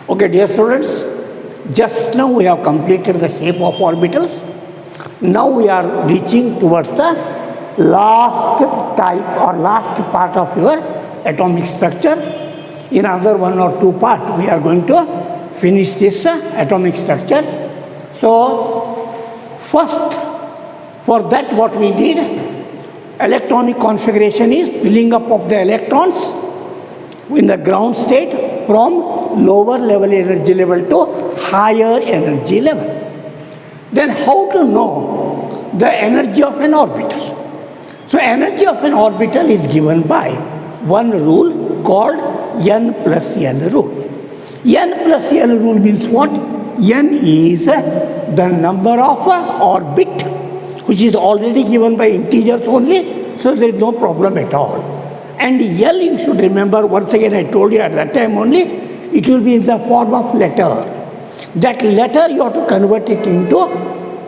Okay, dear students, just now we have completed the shape of orbitals. Now we are reaching towards the last type or last part of your atomic structure. In another one or two part, we are going to finish this atomic structure. So, first, for that what we need, electronic configuration is filling up of the electrons in the ground state from lower level energy level to higher energy level. Then how to know the energy of an orbital? So energy of an orbital is given by one rule called N plus L rule. N plus L rule means what? N is the number of orbit which is already given by integers only, so there is no problem at all. And L, you should remember, once again I told you at that time only, it will be in the form of letter. That letter you have to convert it into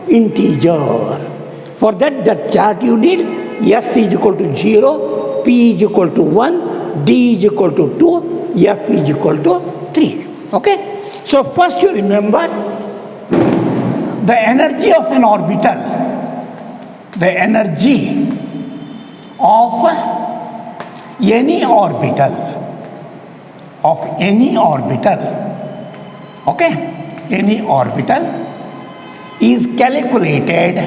integer. For that chart you need S is equal to 0, P is equal to 1, D is equal to 2, F is equal to 3. Okay? So first you remember the energy of an orbital. The energy of any orbital, okay, any orbital is calculated,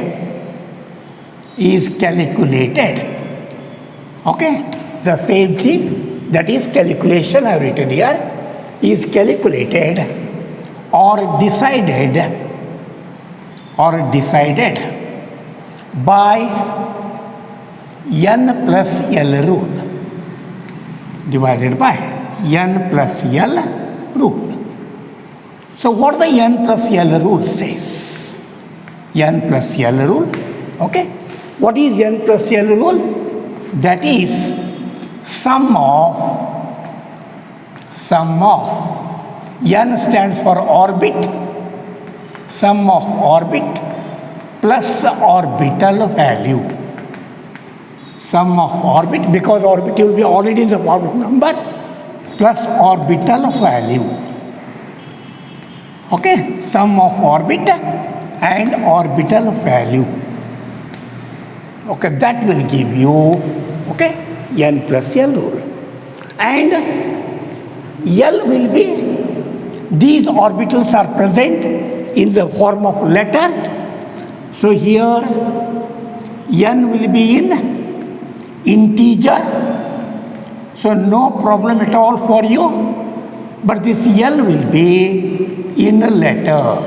okay, the same thing, that is calculation I have written here, is calculated or decided by N plus L rule, divided by N plus L rule. So what the N plus L rule says? N plus L rule, okay? What is N plus L rule? That is sum of N stands for orbit, sum of orbit plus orbital value. Sum of orbit, because orbit will be already in the form of number, plus orbital value. Okay, sum of orbit and orbital value. Okay, that will give you, okay, N plus L rule. And L will be, these orbitals are present in the form of letter. So here N will be in integer, so no problem at all for you, but this L will be in a letter.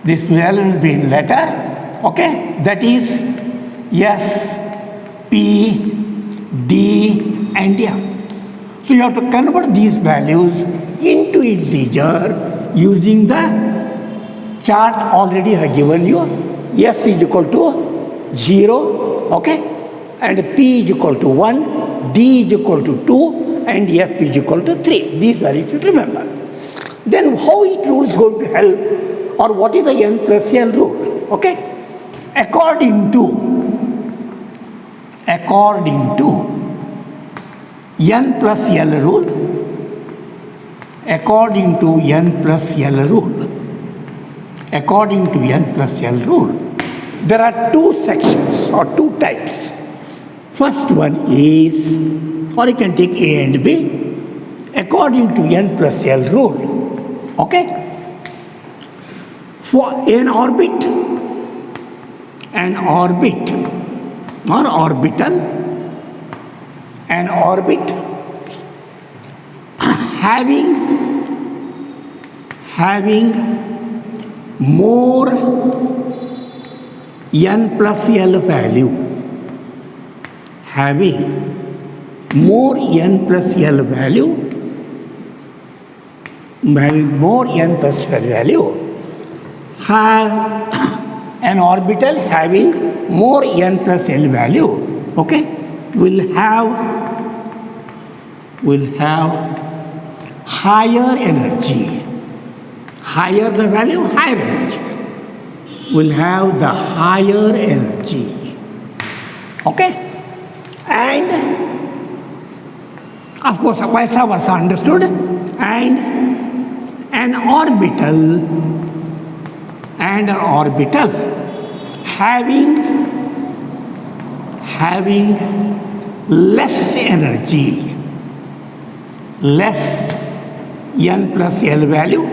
This L will be in letter, okay, that is S, P, D and F. So you have to convert these values into integer using the chart already I have given you. S is equal to 0, okay, and P is equal to 1, D is equal to 2 and F is equal to 3. These values you should remember. Then how it is going to help, or what is the N plus L rule? Okay? According to N plus L rule, according to N plus L rule, there are two sections or two types. First one is, or you can take A and B, according to N plus L rule, okay? For an orbit or orbital, an orbit having more N plus L value, having more N plus L value, have an orbital having more N plus L value, okay, will have higher energy. Higher the value, higher energy. Will have the higher energy. Okay? And of course, vice versa understood. And an orbital having less energy, less n plus L value,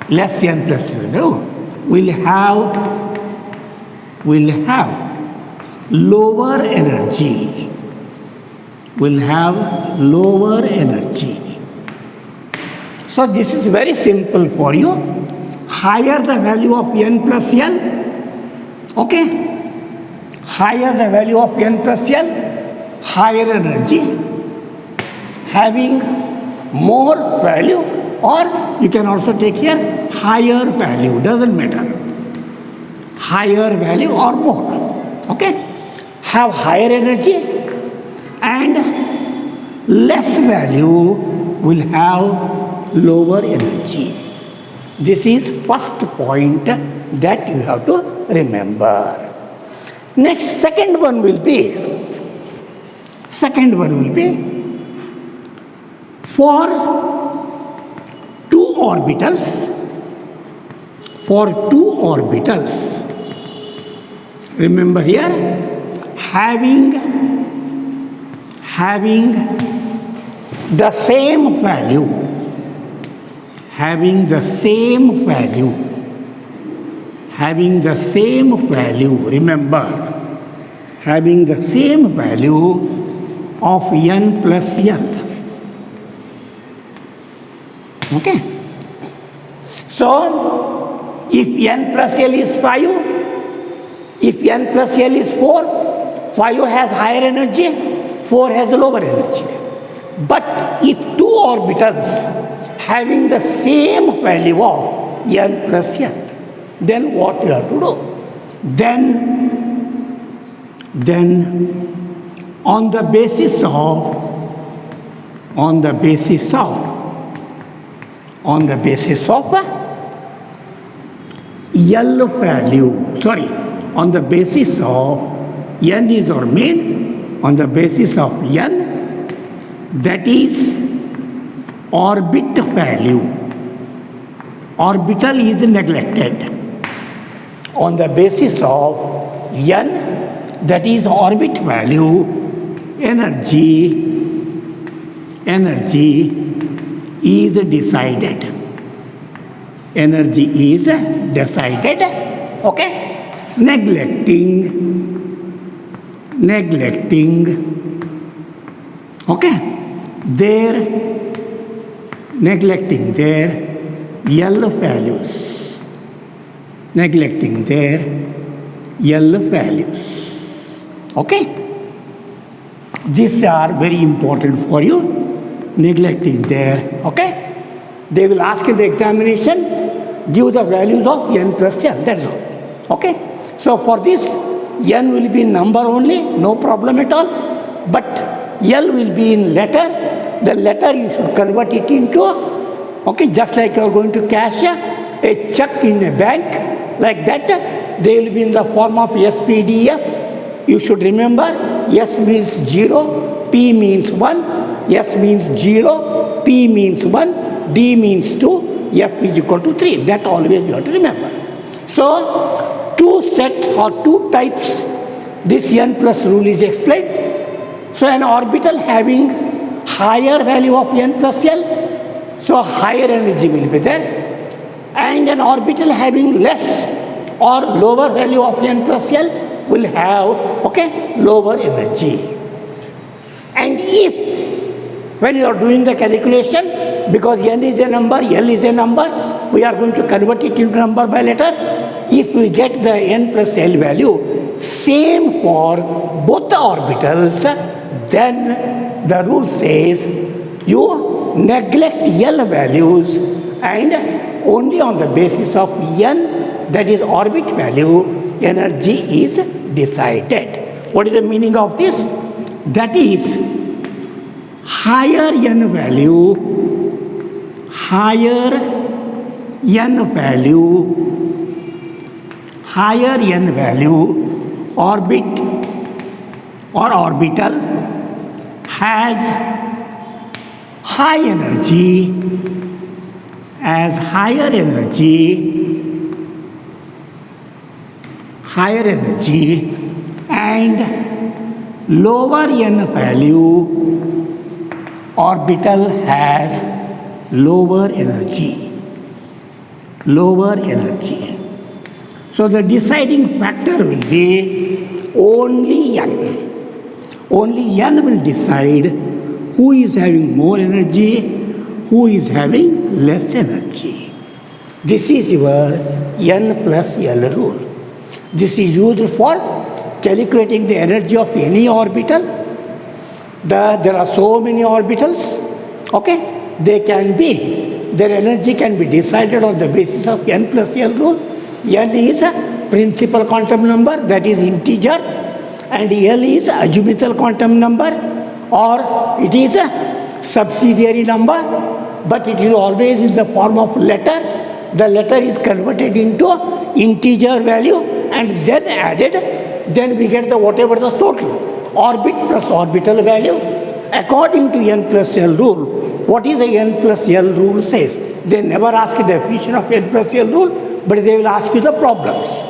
less n plus L value, will have lower energy, So this is very simple for you. Higher the value of n plus L, okay? Higher the value of n plus L, higher energy, having more value, or you can also take here higher value, doesn't matter. Higher value or more, okay? Have higher energy and less value will have lower energy. This is first point that you have to remember. Next, second one will be for two orbitals, remember here, having the same value, remember, having the same value of n plus L. Okay? So, if n plus L is 5, if n plus L is 4, 5 has higher energy, 4 has lower energy. But if two orbitals having the same value of n plus L, then what you have to do? Then on the basis of n is our main, on the basis of n, that is orbit value. Orbital is neglected. On the basis of n, that is orbit value, energy is decided. Okay? Neglecting, okay? Neglecting their L values. Okay? These are very important for you. Neglecting their, okay? They will ask in the examination, give the values of n plus L, that's all. Okay? So for this, n will be in number only, no problem at all. But L will be in letter. The letter you should convert it into, okay, just like you are going to cash a check in a bank, like that, they will be in the form of SPDF. You should remember, S means 0, P means 1, S means 0, P means 1, D means 2, F is equal to 3. That always you have to remember. So, two sets or two types, this n plus rule is explained. So, an orbital having higher value of n plus L, so higher energy will be there. And an orbital having less or lower value of n plus L will have, okay, lower energy. And if, when you are doing the calculation, because n is a number, L is a number, we are going to convert it into number by letter. If we get the n plus L value same for both the orbitals, then the rule says you neglect L values and only on the basis of n, that is orbit value, energy is decided. What is the meaning of this? That is, higher n value, orbit or orbital has high energy as higher energy and lower n value orbital has lower energy. So the deciding factor will be only n. Only n will decide who is having more energy, who is having less energy. This is your n plus L rule. This is used for calculating the energy of any orbital. There are so many orbitals, okay? Their energy can be decided on the basis of n plus L rule. N is a principal quantum number, that is integer, and L is azimuthal quantum number, or it is a subsidiary number, but it is always in the form of letter. The letter is converted into integer value and then added, then we get the whatever the total orbit plus orbital value according to n plus L rule. What is the n plus L rule says? They never ask a definition of n plus L rule, but they will ask you the problems.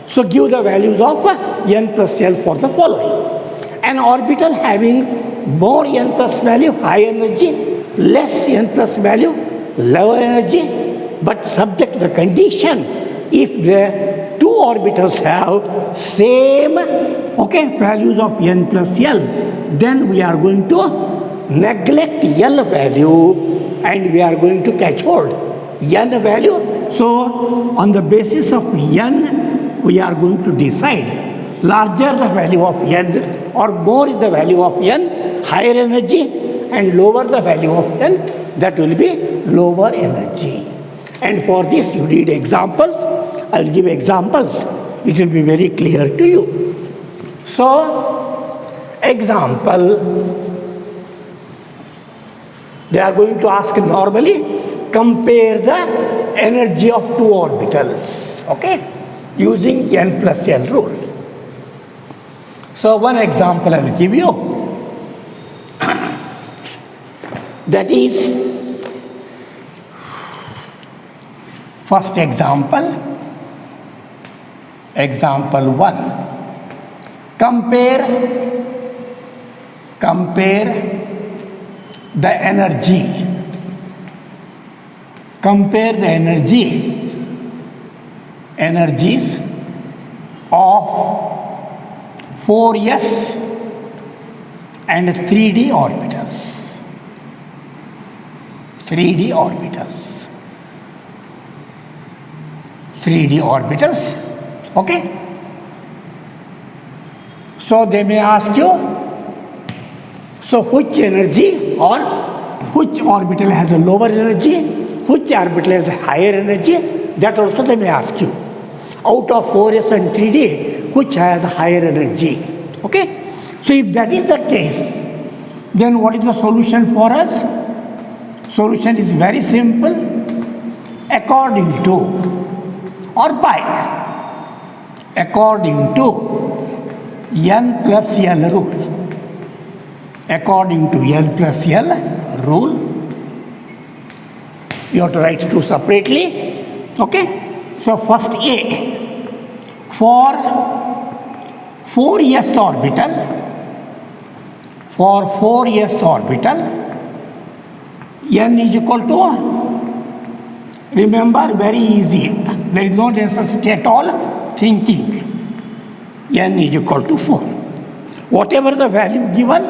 So give the values of n plus L for the following. An orbital having more n plus value, high energy, less n plus value, lower energy, but subject to the condition if the two orbitals have same values of n plus L, then we are going to neglect L value and we are going to catch hold n value. So on the basis of n, we are going to decide larger the value of n or more is the value of n, higher energy, and lower the value of n, that will be lower energy. And for this you need examples. I will give examples. It will be very clear to you. So, example, they are going to ask normally, compare the energy of two orbitals, okay, using n plus L rule. So, one example I will give you. That is, first example 1. Compare the energies of 4s and 3d orbitals. 3d orbitals, okay? So they may ask you, so which energy or which orbital has a lower energy, which orbital has a higher energy, that also they may ask you. Out of 4s and 3d, which has a higher energy, okay? So if that is the case, then what is the solution for us? Solution is very simple. According to n plus L rule. According to n plus L rule, you have to write two separately, okay? So first A, for 4s orbital, n is equal to, remember, very easy, there is no necessity at all thinking, n is equal to 4. Whatever the value given,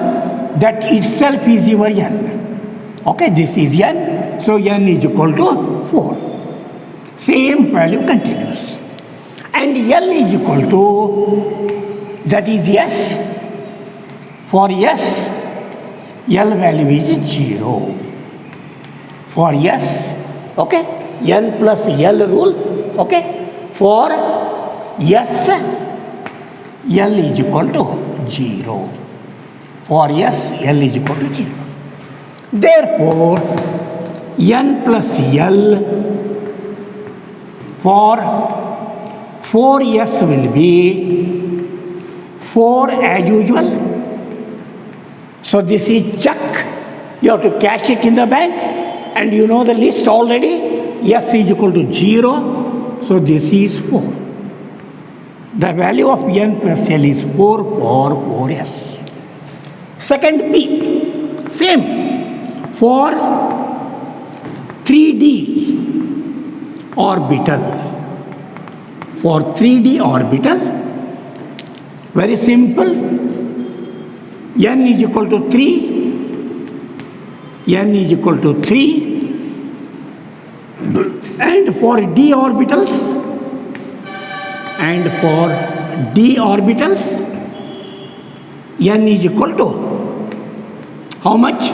that itself is your n. Okay, this is n, so n is equal to 4. Same value continues. And L is equal to, that is S. For S, L value is 0. For S, okay, n plus L rule, okay, for S, L is equal to 0. For S, L is equal to 0. Therefore, n plus L for 4s will be 4 as usual. So this is check. You have to cash it in the bank. And you know the list already. S is equal to 0. So this is 4. The value of n plus L is 4 for 4s. Second P, same. For 3D orbital. For 3D orbital, very simple. N is equal to 3. N is equal to 3. And for d orbitals, n is equal to how much?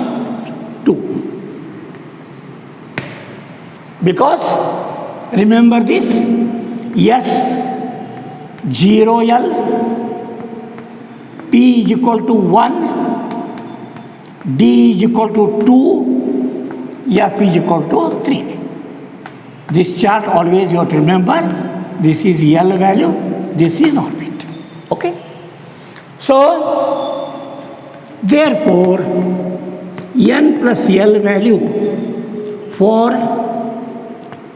2. Because remember this, S 0L, P is equal to 1, D is equal to 2, F is equal to 3. This chart always you have to remember, this is L value, this is orbit. Okay? So, therefore, n plus L value for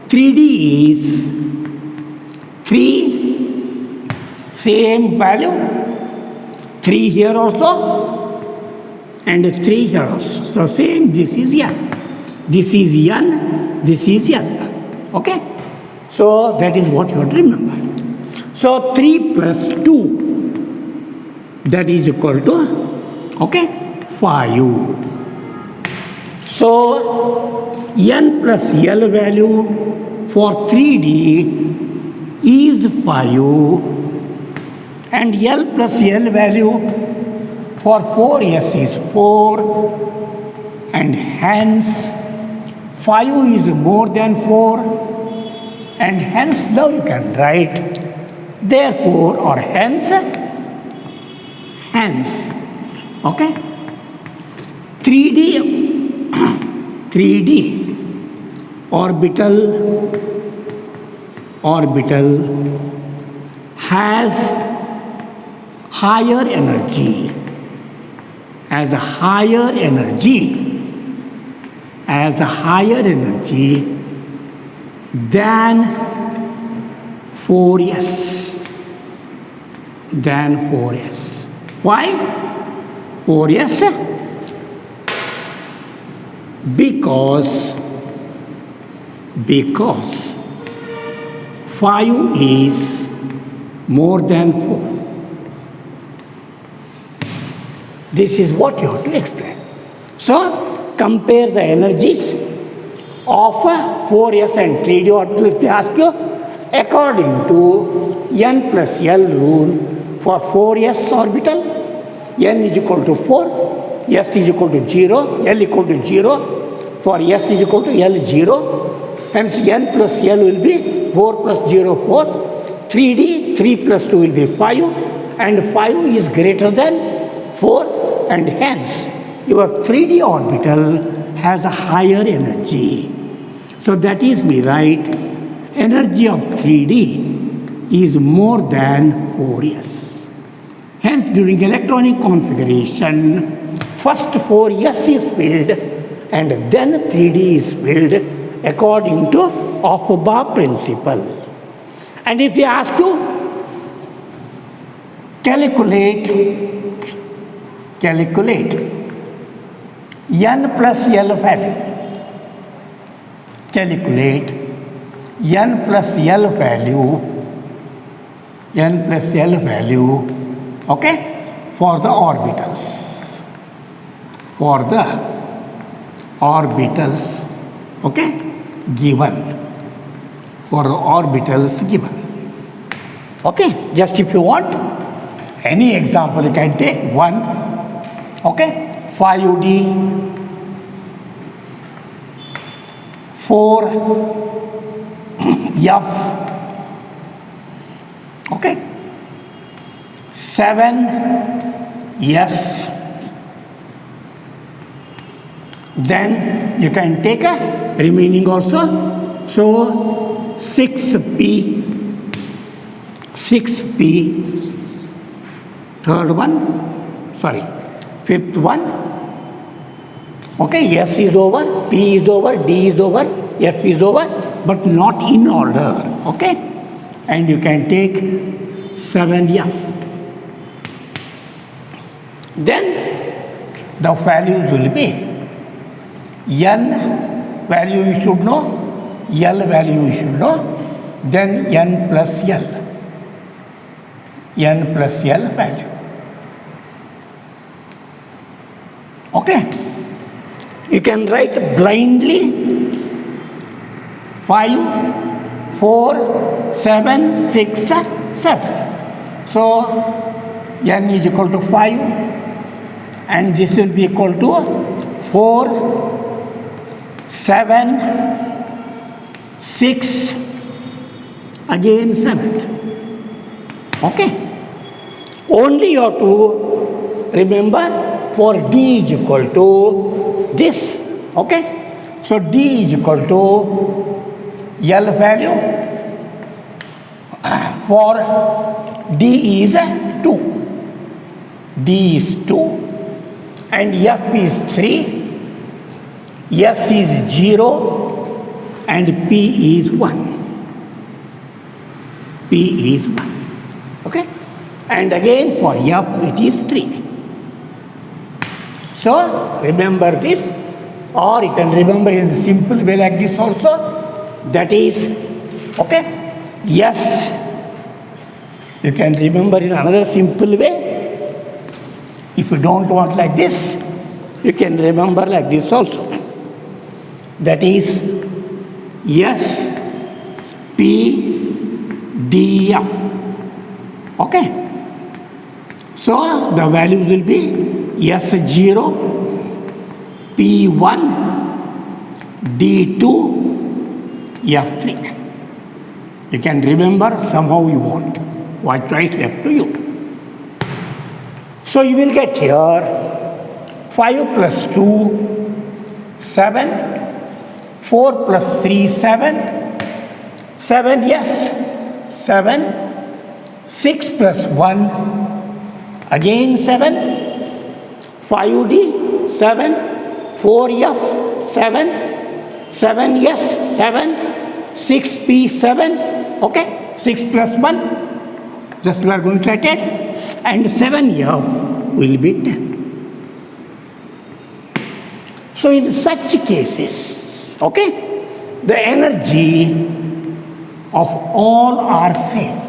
3D is 3, same value, 3 here also, and 3 here also. So, same, this is N. This is N, this is N. Okay? So, that is what you have to remember. So, 3 plus 2, that is equal to, okay, 5. So, n plus L value for 3D is 5, and L plus L value for 4s is 4, and hence 5 is more than 4, and hence now you can write therefore or hence, okay, 3D orbital has higher energy, than 4s. Why 4s? Because 5 is more than 4. This is what you have to explain. So, compare the energies of 4s and 3D orbitals. They ask you according to n plus L rule for 4s orbital, n is equal to 4, s is equal to 0, L equal to 0, for s is equal to L 0, hence n plus L will be 4 plus 0, 4, 3D, 3 plus 2 will be 5, and 5 is greater than 4, and hence your 3D orbital has a higher energy. So that is we write energy of 3D is more than 4s. Hence during electronic configuration, first 4s is filled and then 3D is filled according to Aufbau principle. And if they ask you calculate n plus L value, calculate n plus L value, okay, for the orbitals, okay, given, for the orbitals given. Okay, just if you want any example you can take one, okay, 5D, 4F, okay, 7S, then you can take a remaining also, so 6P, third one, sorry, fifth one, Okay, S is over, P is over, D is over, F is over, but not in order. Okay, and you can take 7F. Then the values will be N value you should know, L value you should know, then N plus L. N plus L value. Okay? You can write blindly 5, 4, 7, 6, 7. So N is equal to 5 and this will be equal to 4, 7, 6, again 7. Okay? Only you have to remember for D is equal to this. Okay? So D is equal to L value for D is 2. D is 2 and F is 3, S is 0 and P is 1. P is 1. Okay? And again for F it is 3. So remember this, or you can remember in a simple way like this also. That is, okay, yes, you can remember in another simple way. If you don't want like this, you can remember like this also. That is S, P, D, F. Okay? So the values will be S0, P1, D2, F3. You can remember somehow you want. What choice left to you. So you will get here 5 plus 2, 7, 4 plus 3, 7, 7, yes, 7, 6 plus 1, again 7, 5D, 7, 4F, 7, 7, yes, 7, 6P, 7, okay, 6 plus 1, just we are going to write it. And 7 here will be 10. So in such cases, okay, the energy of all are same.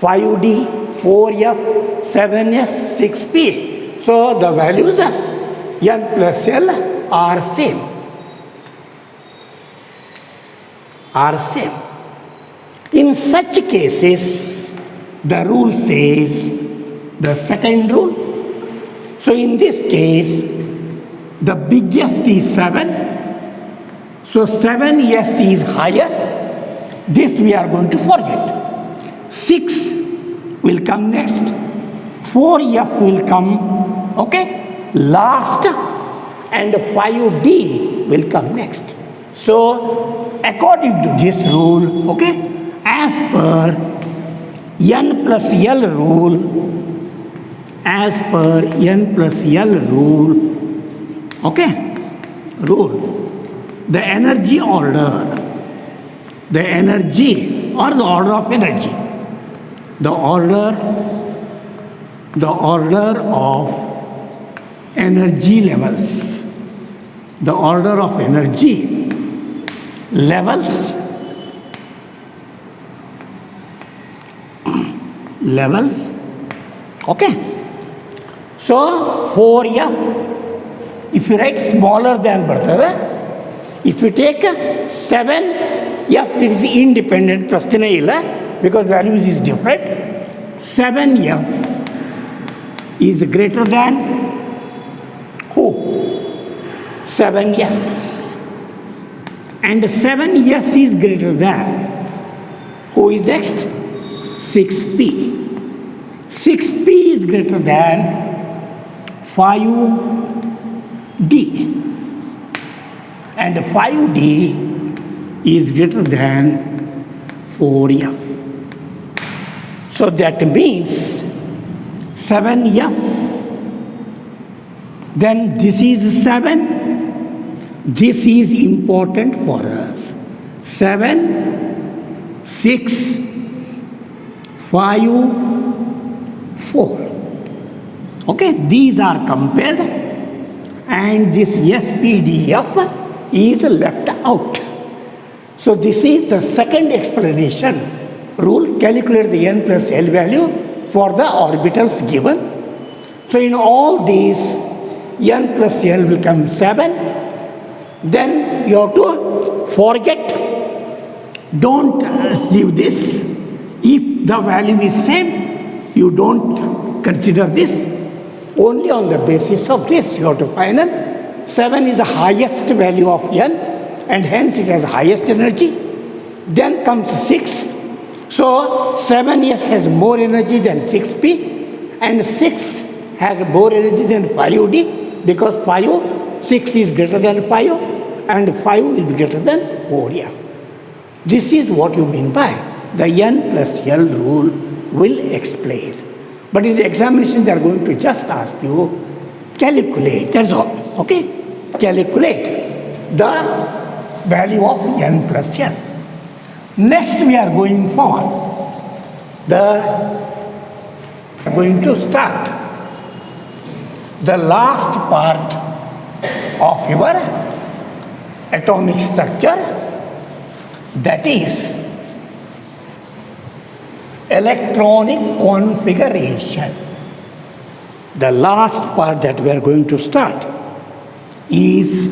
5D, 4F, 7S, 6P. So the values N plus L are same. Are same. In such cases, the rule says, the second rule. So in this case, the biggest is 7. So 7S is higher. This we are going to forget. 6 will come next. 4F will come, okay, last. And 5D will come next. So according to this rule, okay, as per N plus L rule, as per N plus L rule, okay, rule, the energy order, the energy or the order of energy, the order of energy levels, the order of energy levels, okay. So 4F, if you write smaller than brother, if you take 7F, it is independent, prasthina illa, because values is different. 7F is greater than who? 7S. And 7S is greater than who is next? 6P. 6P is greater than 5D, and 5D is greater than 4F. So that means 7F Then this is 7. This is important for us. 7, 6, 5, 4. Okay, these are compared and this SPDF is left out. So this is the second explanation rule. Calculate the n plus L value for the orbitals given. So in all these, n plus L will come 7. Then you have to forget, don't leave this. If the value is same, you don't consider this. Only on the basis of this you have to final. 7 is the highest value of n and hence it has highest energy. Then comes 6. So 7s has more energy than 6p and 6 has more energy than 5d because 6 is greater than 5 and 5 will be greater than 4. Yeah. This is what you mean by the n plus L rule will explain. But in the examination they are going to just ask you calculate, that's all. Okay? Calculate the value of n plus L. Next we are going to start the last part of your atomic structure, that is electronic configuration. The last part that we are going to start is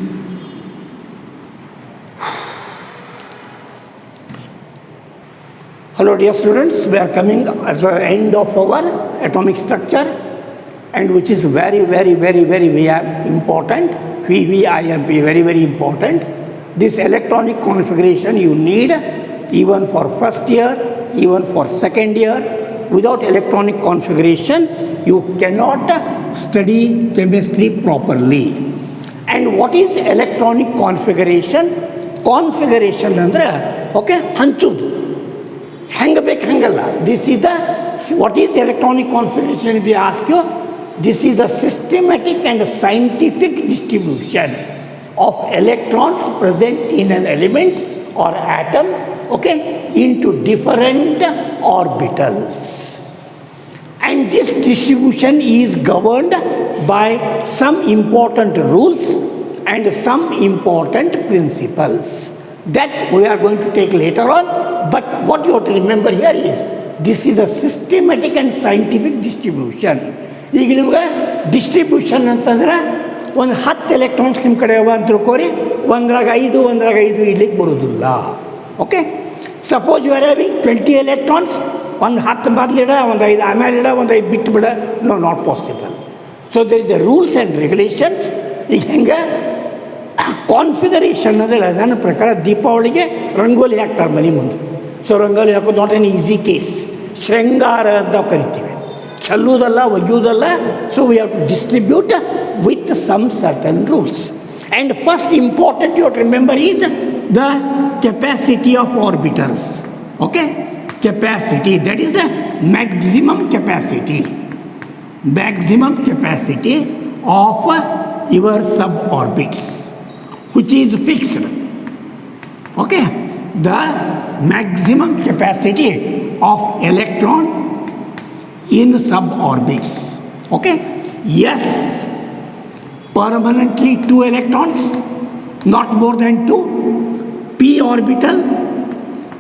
hello dear students, we are coming at the end of our atomic structure and which is very important. VVIMP, very important. This electronic configuration you need even for first year, even for second year. Without electronic configuration, you cannot study chemistry properly. And what is electronic configuration? Configuration andre, okay, hanchudu. Hangala. This is what is electronic configuration? If we ask you, this is the systematic and scientific distribution of electrons present in an element or atom, okay, into different orbitals. And this distribution is governed by some important rules and some important principles that we are going to take later on. But what you have to remember here is this is a systematic and scientific distribution. ಈಗ ನಿಮ್ಗೆ distribution ಅಂತಂದ್ರೆ ಒಂದು 10 electrons ನಿಮ್ಮ ಕಡೆ ಅವ ಅಂತ ತಿಳ್ಕೊರಿ, ಒಂದ್ರಾಗ 5 ಇಡ್ಲಿಕ್ಕೆ ಬರೋದಿಲ್ಲ. Okay, suppose you are having 20 electrons, ಒಂದು 10 ಮೊದಲಿಡ, ಒಂದು 5 ಆಮೇಲೆ ಇಡ, ಒಂದು 5 ಬಿಟ್ಟು ಬಿಡ, no not possible. So there is the rules and regulations. ಈಗ ಹೆಂಗೆ ಕಾನ್ಫಿಗರೇಷನ್ ಅಂದರೆ ನನ್ನ ಪ್ರಕಾರ ದೀಪಾವಳಿಗೆ ರಂಗೋಲಿ ಹಾಕ್ತಾರೆ ಮನೆ ಮುಂದೆ. ಸೊ ರಂಗೋಲಿ ಹಾಕೋದು ನಾಟ್ ಎನ್ ಈಸಿ ಕೇಸ್, ಶೃಂಗಾರ ಅಂತ ಕರಿತೀವಿ, ಚಲ್ಲುವುದಲ್ಲ, ಒಗೆಯುವುದಲ್ಲ. So we have to distribute with some certain rules. And first important you have to remember is the capacity of orbitals. Okay, capacity, that is a maximum capacity of your suborbits, which is fixed. Okay, the maximum capacity of electron in suborbits. Okay, yes, permanently 2 electrons, not more than 2. P orbital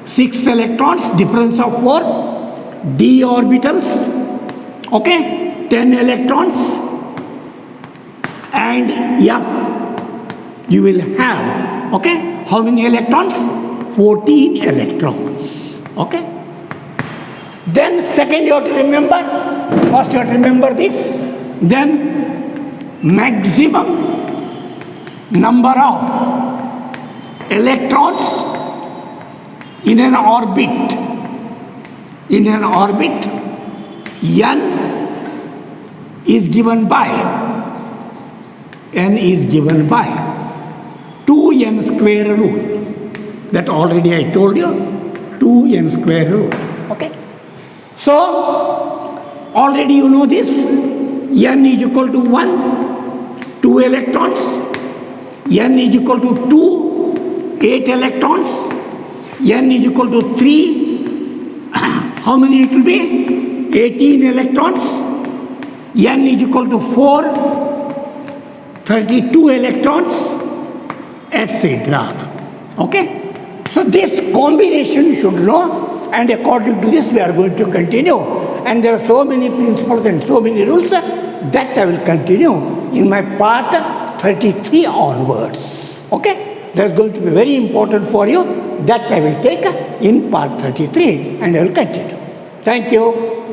6 electrons, difference of 4. D orbitals, okay, 10 electrons. And yeah, you will have, okay, how many electrons? 14 electrons. Okay. Then second you have to remember, first you have to remember this, then maximum number of electrons in an orbit. In an orbit, n is given by 2n square rule. That already I told you, 2n square rule. Okay. So already you know this, n is equal to 1. 2 electrons, n is equal to 2, 8 electrons, n is equal to 3, how many it will be? 18 electrons, n is equal to 4, 32 electrons, etc. Okay? So this combination you should know, and according to this we are going to continue. And there are so many principles and so many rules that I will continue in my part 33 onwards. Okay? That's going to be very important for you. That I will take in part 33 and I will continue. Thank you.